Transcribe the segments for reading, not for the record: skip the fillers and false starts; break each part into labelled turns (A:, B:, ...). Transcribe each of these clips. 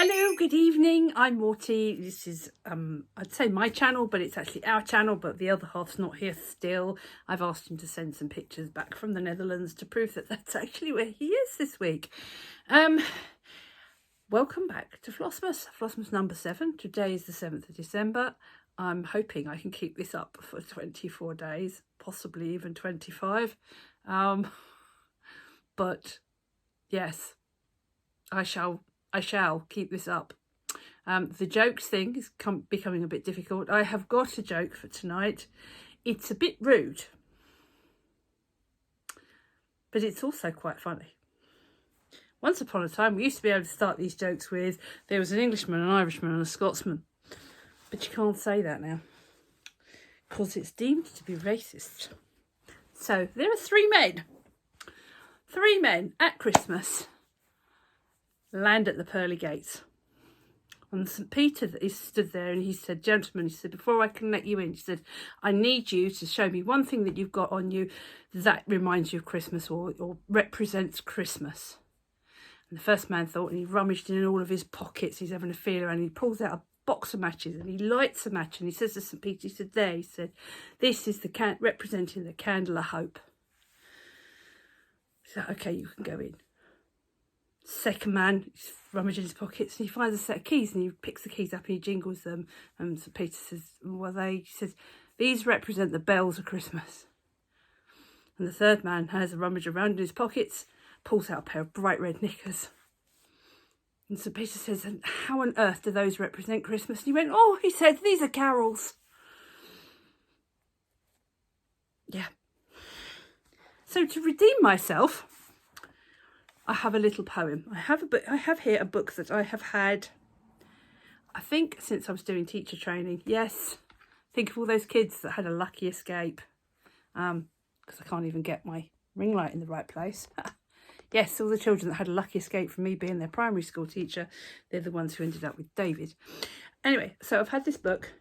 A: Hello, good evening. I'm Morti. This is, I'd say my channel, but it's actually our channel, but the other half's not here still. I've asked him to send some pictures back from the Netherlands to prove that that's actually where he is this week. Welcome back to Flossmas number 7. Today is the 7th of December. I'm hoping I can keep this up for 24 days, possibly even 25. But yes, I shall keep this up. The jokes thing is becoming a bit difficult. I have got a joke for tonight. It's a bit rude, but it's also quite funny. Once upon a time, we used to be able to start these jokes with, there was an Englishman, an Irishman and a Scotsman. But you can't say that now, because it's deemed to be racist. So there are three men at Christmas land at the pearly gates, and St. Peter is stood there, and he said, gentlemen, he said, before I can let you in, he said, I need you to show me one thing that you've got on you that reminds you of Christmas or represents Christmas. And the first man thought, and he rummaged in all of his pockets, he's having a feeler, and he pulls out a box of matches and he lights a match, and he says to St. Peter, he said, there, he said, this is the representing the candle of hope. He said, okay, you can go in. Second man, he's rummaging his pockets and he finds a set of keys, and he picks the keys up and he jingles them, and St. Peter says, well, he says, these represent the bells of Christmas. And the third man has a rummage around in his pockets, pulls out a pair of bright red knickers, and St. Peter says, and how on earth do those represent Christmas? And he went, oh, he said, these are carols. Yeah. So to redeem myself, I have a little poem. I have here a book that I have had, I think, since I was doing teacher training. Yes, think of all those kids that had a lucky escape. Because I can't even get my ring light in the right place. Yes, all the children that had a lucky escape from me being their primary school teacher, they're the ones who ended up with David. Anyway, so I've had this book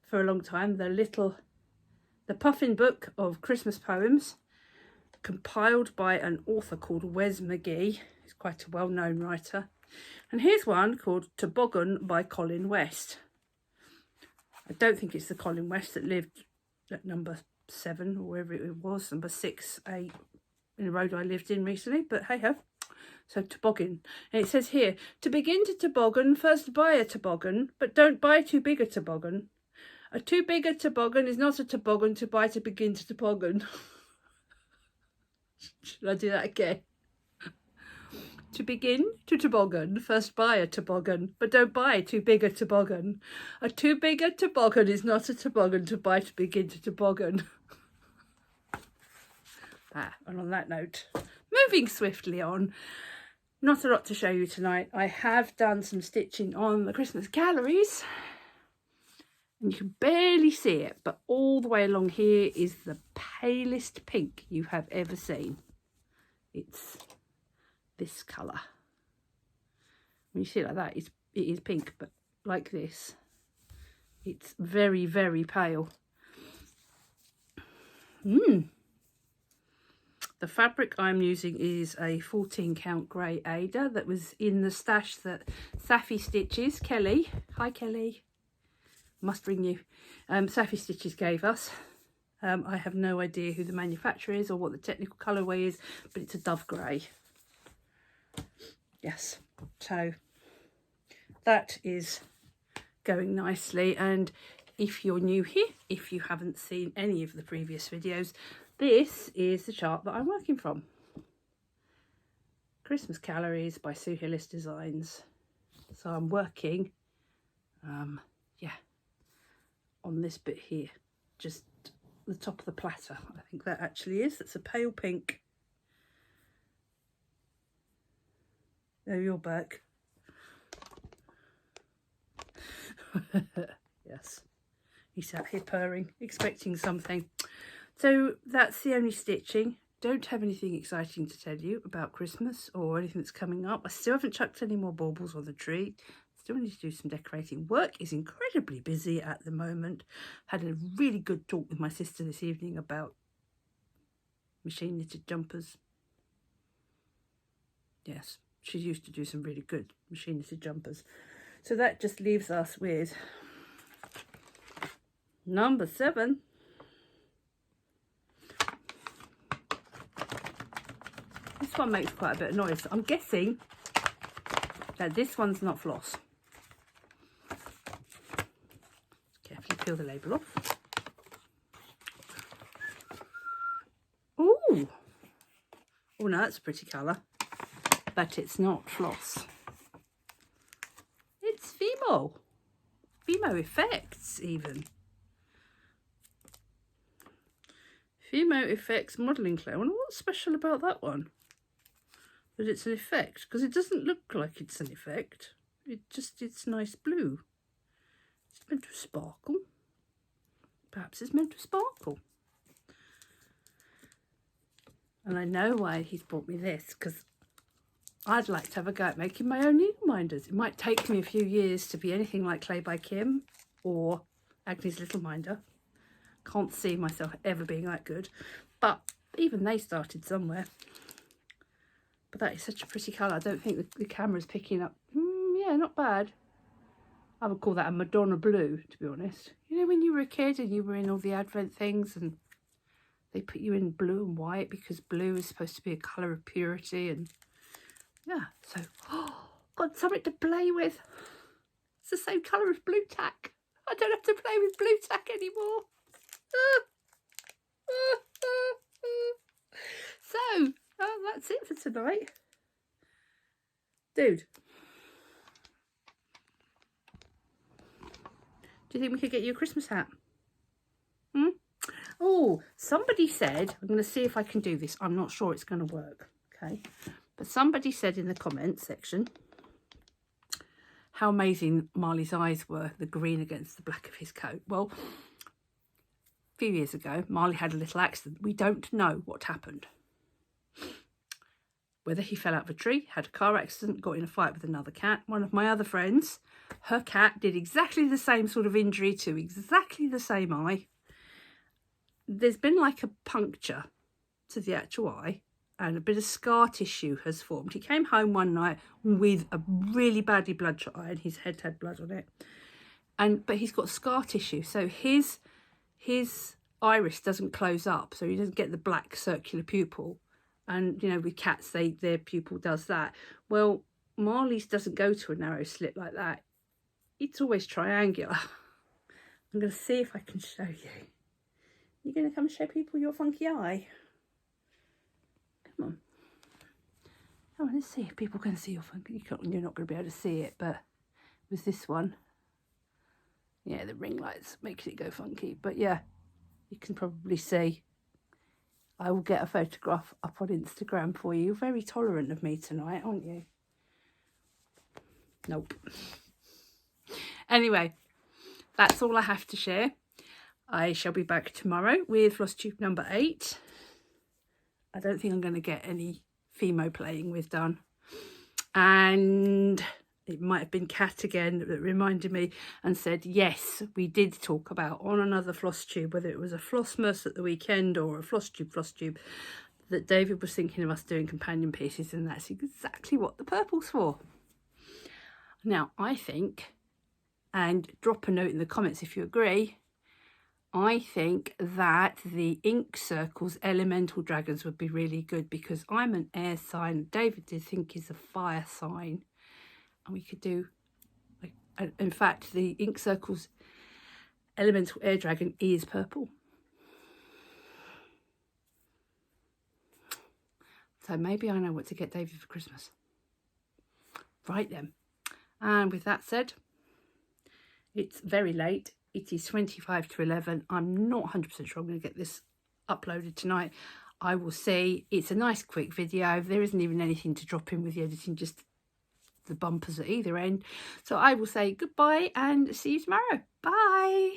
A: for a long time, the Puffin Book of Christmas Poems, compiled by an author called Wes McGee. He's quite a well-known writer. And here's one called Toboggan by Colin West. I don't think it's the Colin West that lived at number 7 or wherever it was, number 6, 8 in the road I lived in recently, but hey-ho. So toboggan. And it says here, to begin to toboggan, first buy a toboggan, but don't buy too big a toboggan. A too big a toboggan is not a toboggan to buy to begin to toboggan. Should I do that again? To begin to toboggan, first buy a toboggan, but don't buy too big a toboggan. A too big a toboggan is not a toboggan to buy to begin to toboggan. And on that note, moving swiftly on, not a lot to show you tonight. I have done some stitching on the Christmas galleries, and you can barely see it, but all the way along here is the palest pink you have ever seen. It's this colour. When you see it like that, it is pink, but like this, it's very, very pale. The fabric I'm using is a 14 count grey Ada that was in the stash that Safi Stitches, Kelly, hi Kelly, must ring you, Safi Stitches gave us. I have no idea who the manufacturer is or what the technical colourway is, but it's a dove grey. Yes, so that is going nicely. And if you're new here, if you haven't seen any of the previous videos, this is the chart that I'm working from. Christmas Calories by Sue Hillis Designs. So I'm working, on this bit here, just the top of the platter. I think that actually is. It's a pale pink. There you're back. Yes, he sat here purring, expecting something. So that's the only stitching. Don't have anything exciting to tell you about Christmas or anything that's coming up. I still haven't chucked any more baubles on the tree. Still need to do some decorating. Work is incredibly busy at the moment. Had a really good talk with my sister this evening about machine knitted jumpers. Yes, She used to do some really good machine knitted jumpers. So that just leaves us with number 7. This one makes quite a bit of noise. I'm guessing that this one's not floss. Carefully peel the label off. Ooh! Oh no, that's a pretty colour. But it's not floss. It's Fimo. Fimo Effects even. Fimo Effects modelling clay. I wonder what's special about that one. That it's an effect, because it doesn't look like it's an effect. It's nice blue. It's meant to sparkle. Perhaps it's meant to sparkle. And I know why he's bought me this, because I'd like to have a go at making my own needle minders. It might take me a few years to be anything like Clay by Kim or Agnes Little Minder. Can't see myself ever being that good, but even they started somewhere. But that is such a pretty colour. I don't think the camera's picking up. Yeah, not bad. I would call that a Madonna blue, to be honest. You know, when you were a kid and you were in all the Advent things and they put you in blue and white because blue is supposed to be a colour of purity. And yeah, so, oh, got something to play with. It's the same colour as blue tack. I don't have to play with blue tack anymore. So, that's it for tonight. Dude, do you think we could get you a Christmas hat? Oh, somebody said, I'm going to see if I can do this. I'm not sure it's going to work, okay? But somebody said in the comments section how amazing Marley's eyes were, the green against the black of his coat. Well, a few years ago, Marley had a little accident. We don't know what happened. Whether he fell out of a tree, had a car accident, got in a fight with another cat. One of my other friends, her cat did exactly the same sort of injury to exactly the same eye. There's been like a puncture to the actual eye and a bit of scar tissue has formed. He came home one night with a really badly bloodshot eye and his head had blood on it. But he's got scar tissue, so his iris doesn't close up, so he doesn't get the black circular pupil. And, you know, with cats, their pupil does that. Well, Marley's doesn't go to a narrow slit like that. It's always triangular. I'm going to see if I can show you. You're going to come show people your funky eye? Come on. Come on, let's see if people can see your funky... You're not going to be able to see it, but with this one, yeah, the ring lights makes it go funky. But yeah, you can probably see. I will get a photograph up on Instagram for you. You're very tolerant of me tonight, aren't you? Nope. Anyway, that's all I have to share. I shall be back tomorrow with floss tube number 8. I don't think I'm going to get any Fimo playing with done. And it might have been Kat again that reminded me and said, yes, we did talk about on another floss tube, whether it was a Flossmas at the weekend or a floss tube, that David was thinking of us doing companion pieces, and that's exactly what the purple's for. Now, I think, and drop a note in the comments if you agree, I think that the ink circles elemental dragons would be really good because I'm an air sign. David did think he's a fire sign. And we could do, like, in fact, the ink circles elemental air dragon is purple. So maybe I know what to get David for Christmas. Right then. And with that said, it's very late. It is 25 to 11. I'm not 100% sure I'm going to get this uploaded tonight. I will see. It's a nice quick video. There isn't even anything to drop in with the editing, just the bumpers at either end. So I will say goodbye and see you tomorrow. Bye.